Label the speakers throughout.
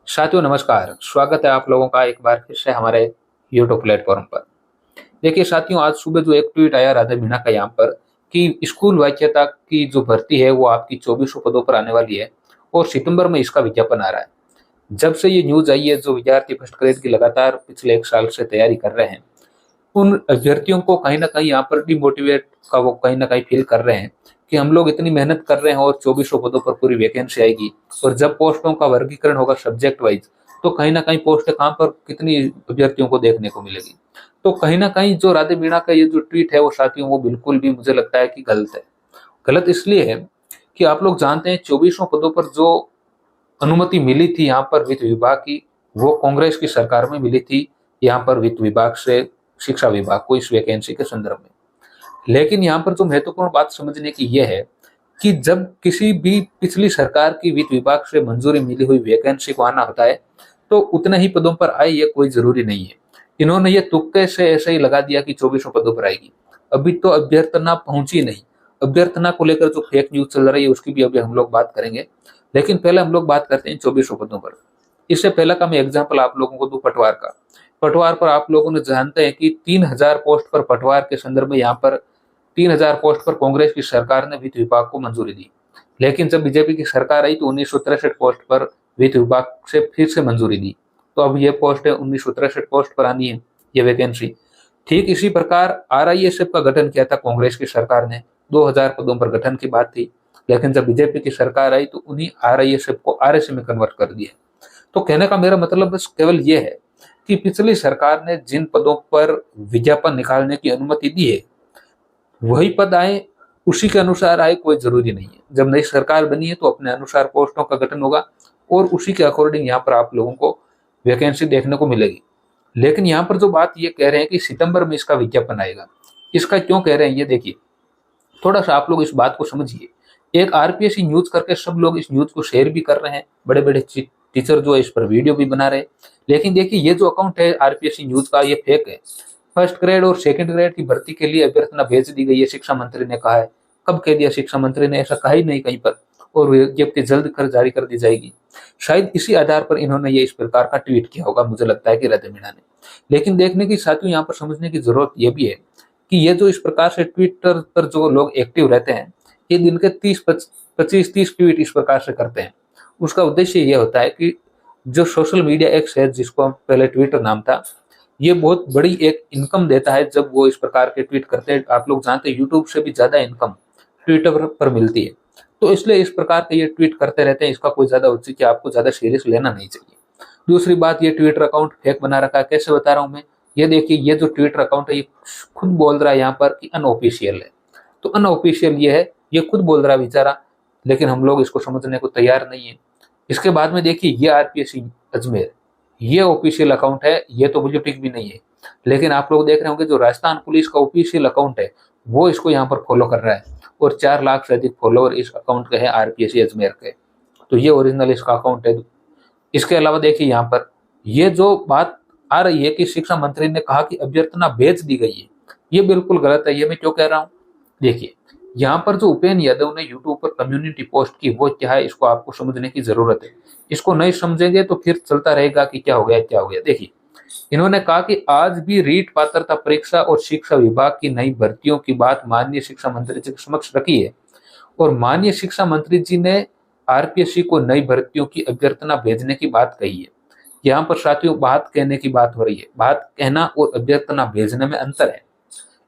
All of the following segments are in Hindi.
Speaker 1: साथियों नमस्कार, स्वागत है आप लोगों का एक बार फिर से हमारे यूट्यूब प्लेटफॉर्म पर। देखिए साथियों, आज सुबह जो एक ट्वीट आया राधे मीणा का यहाँ पर कि स्कूल वाच्यता की जो भर्ती है वो आपकी 2400 पदों पर आने वाली है और सितंबर में इसका विज्ञापन आ रहा है। जब से ये न्यूज आई है, जो विद्यार्थी फर्स्ट ग्रेड की लगातार पिछले एक साल से तैयारी कर रहे हैं, उन अभ्यर्थियों को कहीं ना कहीं यहाँ पर डिमोटिवेट का वो कहीं ना कहीं फील कर रहे हैं कि हम लोग इतनी मेहनत कर रहे हैं और 2400 पदों पर पूरी वैकेंसी आएगी, और जब पोस्टों का वर्गीकरण होगा सब्जेक्ट वाइज, तो कहीं ना कहीं पोस्ट कहाँ पर कितनी अभ्यर्थियों को देखने को मिलेगी। तो कहीं ना कहीं जो राधे मीणा का ये जो ट्वीट है वो साथियों, वो बिल्कुल भी मुझे लगता है कि गलत है। गलत इसलिए है कि आप लोग जानते हैं 2400 पदों पर जो अनुमति मिली थी यहाँ पर वित्त विभाग की, वो कांग्रेस की सरकार में मिली थी यहाँ पर वित्त विभाग से शिक्षा विभाग को इस वैकेंसी के संदर्भ में। लेकिन यहाँ पर जो महत्वपूर्ण बात समझने की यह है कि जब किसी भी पिछली सरकार की वित्त विभाग से मंजूरी मिली हुई वैकेंसी को आना होता है, तो उतने ही पदों पर आए ये कोई जरूरी नहीं है। इन्होंने ये तुक्के से ऐसे ही लगा दिया कि 2400 पदों पर आएगी। अभी तो अभ्यर्थना पहुंची नहीं। अभ्यर्थना को लेकर जो फेक न्यूज चल रही है उसकी भी अभी हम लोग बात करेंगे, लेकिन पहले हम लोग बात करते हैं 2400 पदों पर। इससे पहले का मैं एग्जाम्पल आप लोगों को दूं पटवार का। पटवार पर आप लोगों ने जानते हैं कि 3000 पोस्ट पर पटवार के संदर्भ में यहाँ पर 3000 पोस्ट पर कांग्रेस की सरकार ने वित्त विभाग को मंजूरी दी। लेकिन जब बीजेपी की सरकार आई तो 1963 पोस्ट पर वित्त विभाग से फिर से मंजूरी दी। तो अब ये पोस्ट है 1963 पोस्ट पर आनी है ये वैकेंसी। ठीक इसी प्रकार आरआईएसएफ का गठन किया था कांग्रेस की सरकार ने, 2000 पदों पर गठन की बात थी। लेकिन जब बीजेपी की सरकार आई तो उन्हीं आरआईएसएफ को आरएसए में कन्वर्ट कर दिया। तो कहने का मेरा मतलब बस केवल ये है कि पिछली सरकार ने जिन पदों पर विज्ञापन निकालने की अनुमति दी है वही पद आए, उसी के अनुसार आए, कोई जरूरी नहीं है। जब नई सरकार बनी है तो अपने अनुसार पोस्टों का गठन होगा और उसी के अकॉर्डिंग यहाँ पर आप लोगों को वैकेंसी देखने को मिलेगी। लेकिन यहाँ पर जो बात ये कह रहे हैं कि सितंबर में इसका विज्ञापन आएगा, इसका क्यों कह रहे हैं ये देखिए, थोड़ा सा आप लोग इस बात को समझिए। एक आरपीएससी न्यूज करके सब लोग इस न्यूज को शेयर भी कर रहे हैं, बड़े बड़े टीचर जो है इस पर वीडियो भी बना रहे हैं। लेकिन देखिए ये जो अकाउंट है आरपीएससी न्यूज का, ये फेक है। फर्स्ट ग्रेड और सेकंड ग्रेड की भर्ती के लिए अभ्यर्थना भेज दी गई है, शिक्षा मंत्री ने कहा है। कब कह दिया शिक्षा मंत्री ने? ऐसा कहा ही नहीं कहीं पर। और विज्ञप्ति जल्द कर जारी कर दी जाएगी। शायद इसी आधार पर इन्होंने ये इस प्रकार का ट्वीट किया होगा, मुझे लगता है कि राधे मीणा ने। लेकिन देखने की साथियों यहाँ पर समझने की जरूरत यह भी है कि ये जो इस प्रकार से ट्विटर पर जो लोग एक्टिव रहते हैं, ये दिन के 25-30 ट्वीट इस प्रकार से करते हैं। उसका उद्देश्य ये होता है कि जो सोशल मीडिया एक्स है, जिसको हम पहले ट्विटर नाम था, ये बहुत बड़ी एक इनकम देता है जब वो इस प्रकार के ट्वीट करते हैं। आप लोग जानते हैं यूट्यूब से भी ज्यादा इनकम ट्विटर पर मिलती है। तो इसलिए इस प्रकार के ये ट्वीट करते रहते हैं। इसका कोई ज्यादा औचित्य आपको ज्यादा सीरियस लेना नहीं चाहिए। दूसरी बात, ये ट्विटर अकाउंट फेक बना रखा है। कैसे बता रहा हूं मैं? ये देखिए, ये जो ट्विटर अकाउंट है ये खुद बोल रहा है यहाँ पर कि अनऑफिशियल है। तो अनऑफिशियल ये है, ये खुद बोल रहा है बेचारा, लेकिन हम लोग इसको समझने को तैयार नहीं है। इसके बाद में देखिए, ये आरपीएससी अजमेर, ये ऑफिशियल अकाउंट है, ये तो ब्लू टिक भी नहीं है। लेकिन आप लोग देख रहे होंगे जो राजस्थान पुलिस का ऑफिशियल अकाउंट है वो इसको यहाँ पर फॉलो कर रहा है, और 4 लाख से अधिक फॉलोअर इस अकाउंट के हैं आरपीएससी अजमेर के। तो ये ओरिजिनल इसका अकाउंट है। इसके अलावा देखिए यहाँ पर ये जो बात आ रही है कि शिक्षा मंत्री ने कहा कि अभ्यर्थना भेज दी गई है, ये बिल्कुल गलत है। ये मैं क्यों कह रहा हूँ? देखिए, यहाँ पर जो उपेन्द्र यादव ने यूट्यूब पर कम्युनिटी पोस्ट की वो क्या है, इसको आपको समझने की जरूरत है। इसको नहीं समझेंगे तो फिर चलता रहेगा कि क्या हो गया क्या हो गया। देखिए, इन्होंने कहा कि आज भी रीट पात्रता परीक्षा और शिक्षा विभाग की नई भर्तियों की बात माननीय शिक्षा मंत्री जी के समक्ष रखी है, और माननीय शिक्षा मंत्री जी ने आरपीएससी को नई भर्तियों की अभ्यर्थना भेजने की बात कही है। यहाँ पर साथियों बात कहने की बात हो रही है। बात कहना और अभ्यर्थना भेजने में अंतर है।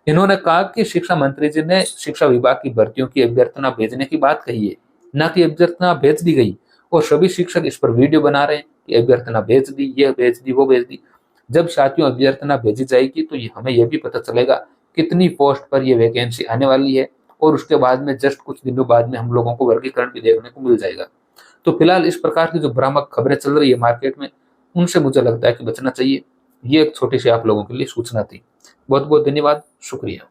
Speaker 1: इन्होंने कहा कि शिक्षा मंत्री जी ने शिक्षा विभाग की भर्तियों की अभ्यर्थना भेजने की बात कही है, न कि अभ्यर्थना भेज दी गई। और सभी शिक्षक इस पर वीडियो बना रहे हैं कि अभ्यर्थना भेज दी, ये भेज दी, वो भेज दी। जब साथियों अभ्यर्थना भेजी जाएगी तो हमें यह भी पता चलेगा कितनी पोस्ट पर यह वैकेंसी आने वाली है, और उसके बाद में जस्ट कुछ दिनों बाद में हम लोगों को वर्गीकरण भी देखने को मिल जाएगा। तो फिलहाल इस प्रकार की जो भ्रामक खबरें चल रही है मार्केट में, उनसे मुझे लगता है कि बचना चाहिए। ये एक छोटी सी आप लोगों के लिए सूचना थी। बहुत बहुत धन्यवाद, शुक्रिया।